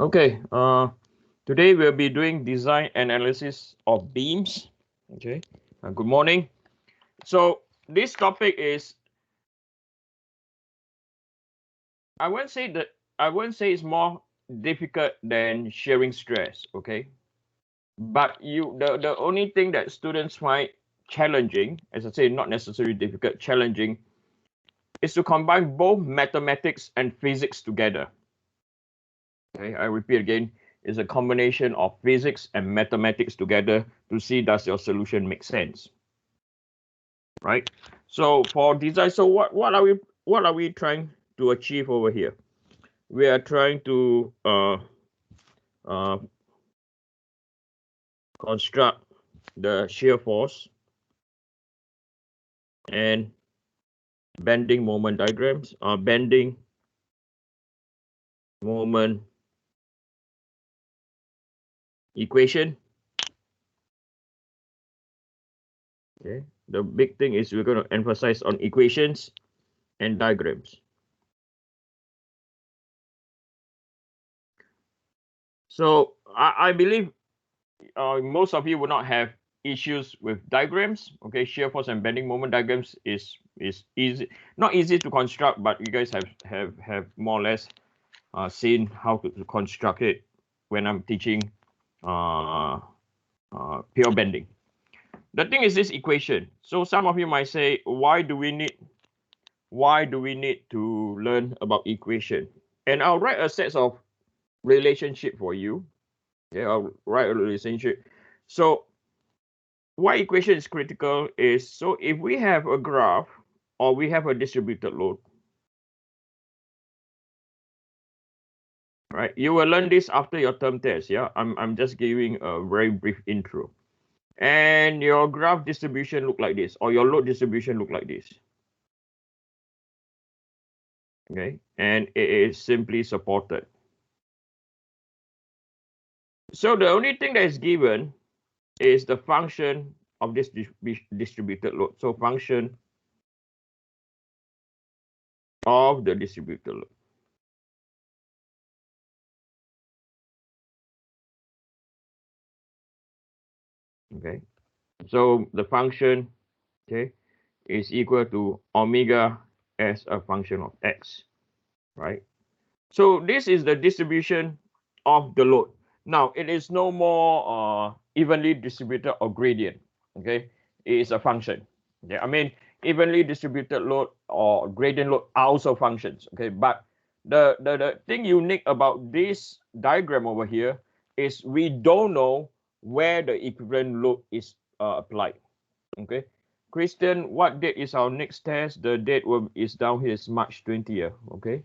Okay, today we'll be doing design analysis of beams. Okay, good morning. So this topic is, I won't say it's more difficult than shearing stress. Okay, but the only thing that students find challenging, as I say, not necessarily difficult, challenging, is to combine both mathematics and physics together. Okay, I repeat again, it's a combination of physics and mathematics together to see does your solution make sense, right? So for design, so what are we trying to achieve over here? We are trying to uh, construct the shear force and bending moment diagrams, bending moment equation. Okay, the big thing is we're going to emphasize on equations and diagrams. So I believe most of you will not have issues with diagrams. Okay, shear force and bending moment diagrams is easy, not easy to construct, but you guys have more or less seen how to construct it when I'm teaching pure bending. The thing is this equation. So some of you might say, why do we need to learn about equation? And I'll write a set of relationship for you. Okay, I'll write a relationship. So why equation is critical is, so if we have a graph or we have a distributed load, right? You will learn this after your term test. Yeah, I'm just giving a very brief intro. And your graph distribution look like this, or your load distribution look like this. Okay, and it is simply supported. So the only thing that is given is the function of this distributed load. So function of the distributed load. Okay, so the function, okay, is equal to omega as a function of x, right? So this is the distribution of the load. Now it is no more evenly distributed or gradient. Okay, it is a function. Okay, I mean evenly distributed load or gradient load are also functions. Okay, but the thing unique about this diagram over here is we don't know where the equivalent load is applied. Okay, Christian, what date is our next test? The date is down here is March 20th. Okay.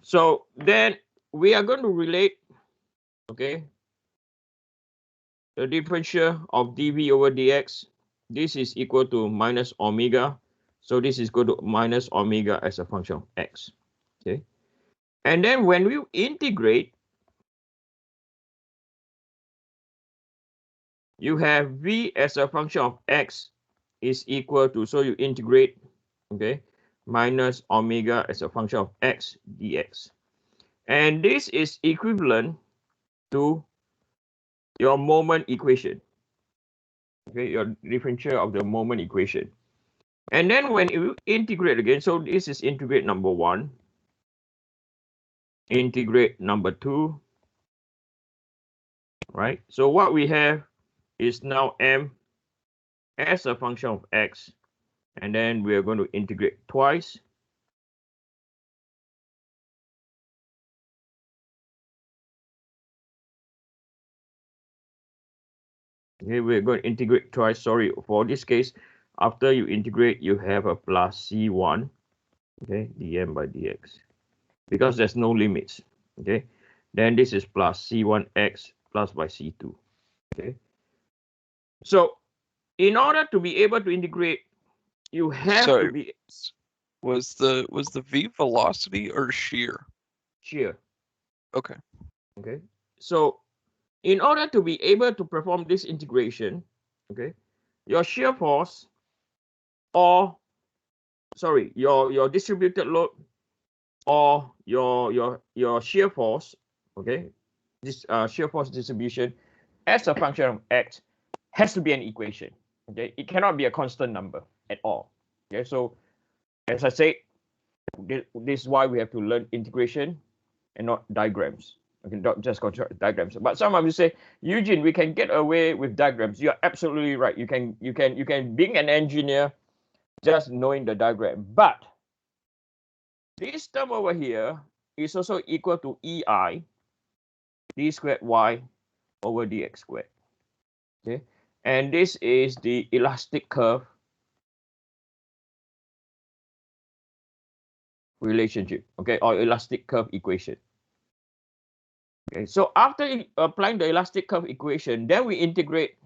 So then we are going to relate, okay, the differential of dv over dx. This is equal to minus omega. So this is equal to minus omega as a function of x. Okay. And then when we integrate, you have v as a function of x is equal to, so you integrate, okay, minus omega as a function of x dx. And this is equivalent to your moment equation. Okay, your differential of the moment equation. And then when you integrate again, so this is integrate number 1, integrate number 2, right? So what we have is now m as a function of x, and then we are going to integrate twice. Okay, we're going to integrate twice. Sorry, for this case, after you integrate, you have a plus c1, okay, dm by dx, because there's no limits. Okay, then this is plus c1x plus by c2. Okay, so in order to be able to integrate, you have to be. Was the v velocity or shear? Shear. Okay. Okay. So in order to be able to perform this integration, okay, your shear force, or sorry, your distributed load or your shear force, okay, this shear force distribution as a function of x has to be an equation. Okay, it cannot be a constant number at all. Okay, so as I said, this is why we have to learn integration and not diagrams. Okay, not just construct diagrams. But some of you say, Eugene, we can get away with diagrams. You are absolutely right. You can being an engineer just knowing the diagram. But this term over here is also equal to EI d squared y over dx squared. Okay, and this is the elastic curve relationship. Okay, or elastic curve equation. Okay, so after applying the elastic curve equation, then we integrate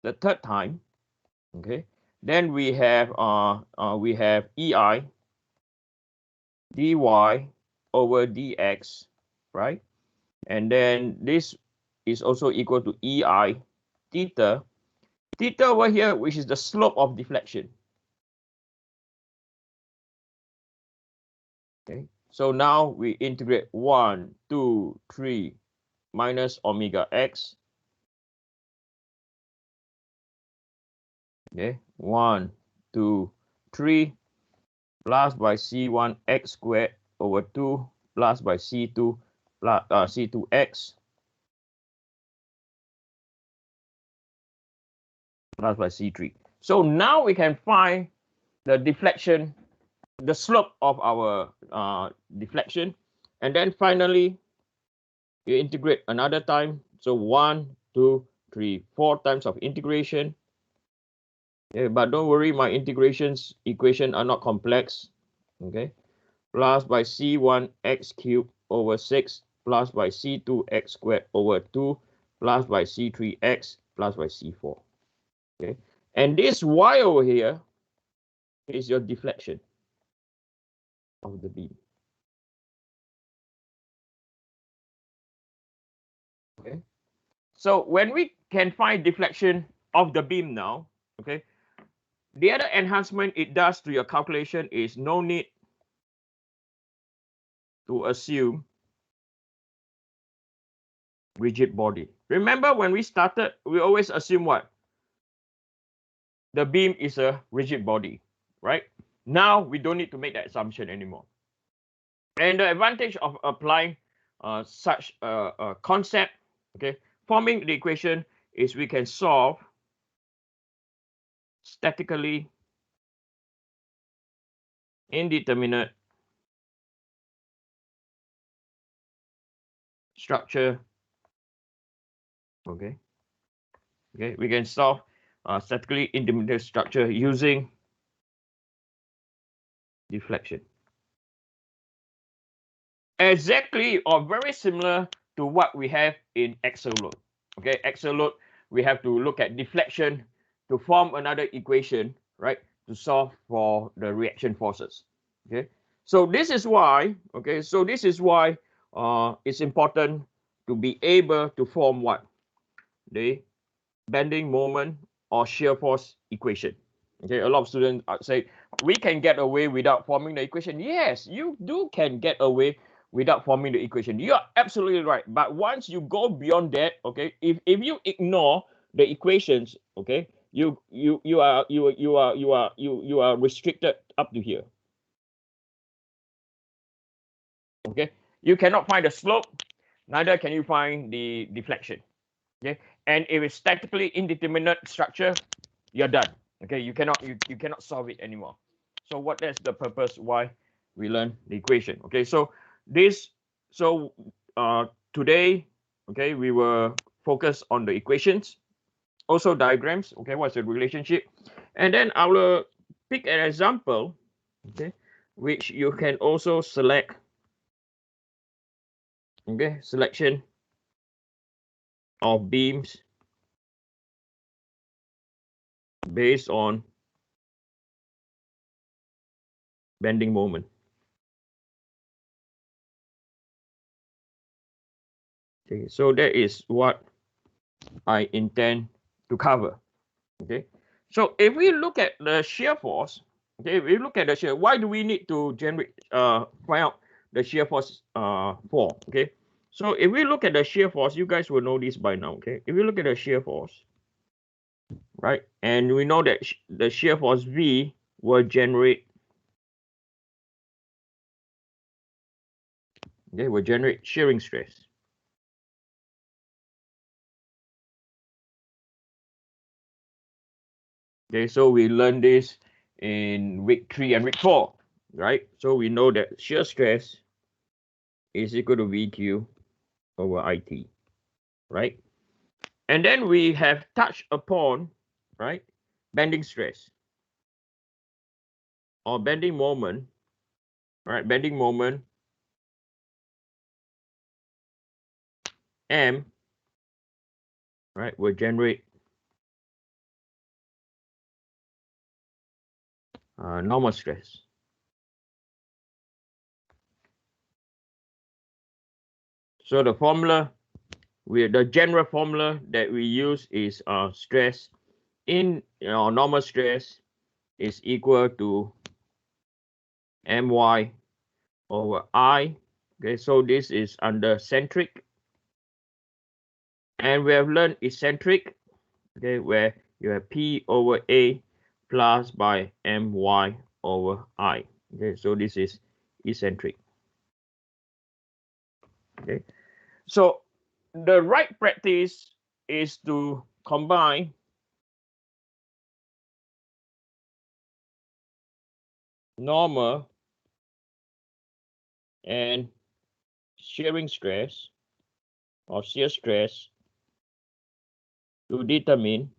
the third time. Okay, then we have EI dy over dx, right? And then this is also equal to EI theta. Theta over here, which is the slope of deflection. Okay, so now we integrate 1, 2, 3 minus omega x. Okay, 1, 2, 3 plus by C1 x squared over 2 plus by C2 plus C2x plus by C3. So now we can find the deflection, the slope of our deflection, and then finally you integrate another time. So 1, 2, 3, 4 times of integration. Okay, but don't worry, my integrations equation are not complex. Okay, plus by C1 x cubed over 6 plus by C2 x squared over 2 plus by C3 x plus by C4. Okay, and this y over here is your deflection of the beam. Okay, so when we can find deflection of the beam now, okay, the other enhancement it does to your calculation is no need to assume rigid body. Remember when we started, we always assume what? The beam is a rigid body, right? Now we don't need to make that assumption anymore. And the advantage of applying such a concept, okay, forming the equation is we can solve statically indeterminate structure. Okay, we can solve statically indeterminate structure using deflection. Exactly, or very similar to what we have in axial load. Okay, axial load, we have to look at deflection to form another equation, right, to solve for the reaction forces. Okay, so this is why, it's important to be able to form what? The bending moment or shear force equation. Okay, a lot of students say we can get away without forming the equation. Yes, you can get away without forming the equation. You are absolutely right. But once you go beyond that, okay, if you ignore the equations, okay, you are restricted up to here. Okay, you cannot find the slope, neither can you find the deflection. Okay, and if it's statically indeterminate structure, you're done. Okay, you cannot solve it anymore. So that's the purpose why we learn the equation. Okay, so today, okay, we were focused on the equations, also diagrams. Okay, what's the relationship, and then I will pick an example, okay, which you can also select. Okay, selection of beams based on bending moment. Okay, so that is what I intend to cover. Okay, so if we look at the shear force, Okay, we look at the shear. Why do we need to generate find out the shear force for? Okay, so if we look at the shear force, you guys will know this by now. Okay, if we look at the shear force, right, and we know that the shear force V will generate, okay, will generate shearing stress. Okay, so we learned this in week 3 and week 4, right? So we know that shear stress is equal to VQ over IT, right? And then we have touched upon, right, bending stress or bending moment, right? Bending moment M, right, will generate normal stress. So the formula, the general formula that we use is stress in normal stress is equal to my over I. Okay, so this is under centric, and we have learned eccentric. Okay, where you have P over A plus by my over I. Okay, so this is eccentric. Okay, so the right practice is to combine normal and shearing stress or shear stress to determine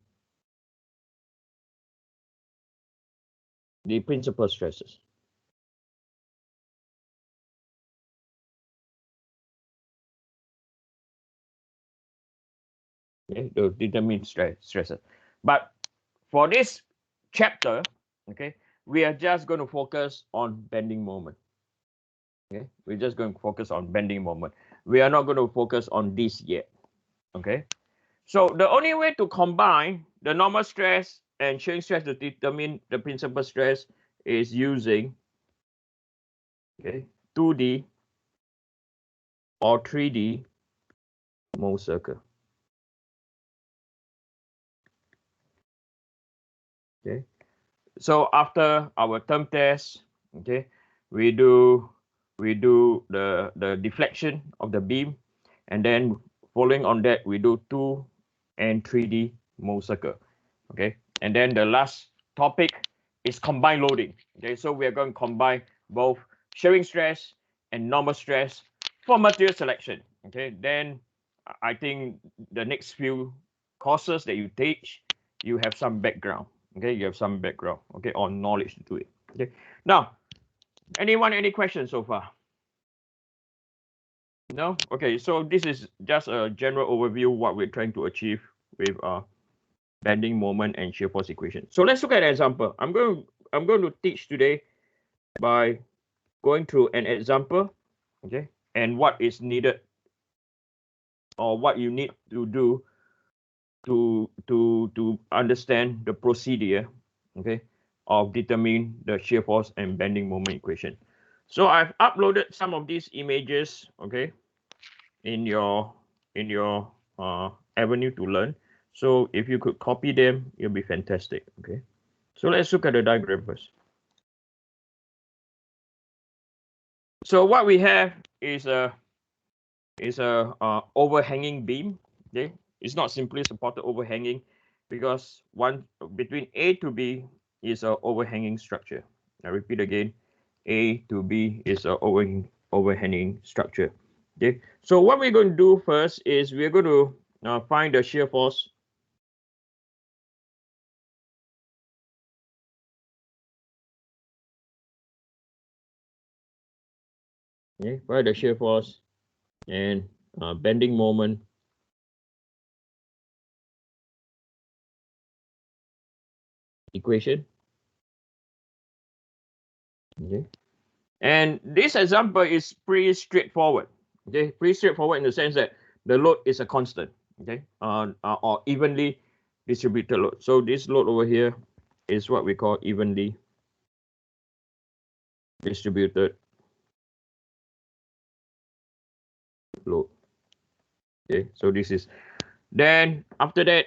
the principal stresses. Okay, to determine stresses. But for this chapter, okay, we are just going to focus on bending moment. Okay, we're just going to focus on bending moment. We are not going to focus on this yet. Okay, so the only way to combine the normal stress and shearing stress to determine the principal stress is using, okay, 2D or 3D Mohs circle. Okay, so after our term test, okay, we do the deflection of the beam, and then following on that we do 2 and 3D Mohs circle. Okay, and then the last topic is combined loading. Okay, so we are going to combine both shearing stress and normal stress for material selection. Okay, then I think the next few courses that you teach, you have some background. Okay, you have some background, okay, or knowledge to do it. Okay, now anyone any questions so far? No? Okay, so this is just a general overview what we're trying to achieve with bending moment and shear force equation. So let's look at an example. I'm going to teach today by going through an example, okay, and what is needed or what you need to do to understand the procedure, okay, of determining the shear force and bending moment equation. So I've uploaded some of these images, okay, in your avenue to learn. So if you could copy them, it'll be fantastic. Okay, so let's look at the diagram first. So what we have is a overhanging beam. Okay, it's not simply supported overhanging, because one between A to B is a overhanging structure. I repeat again, A to B is a overhanging structure. Okay, so what we're going to do first is we're going to find the shear force. Okay, find the shear force and bending moment equation. Okay, and this example is pretty straightforward. Okay, pretty straightforward in the sense that the load is a constant. Okay, or evenly distributed load. So this load over here is what we call evenly distributed load. Okay, so this is, then after that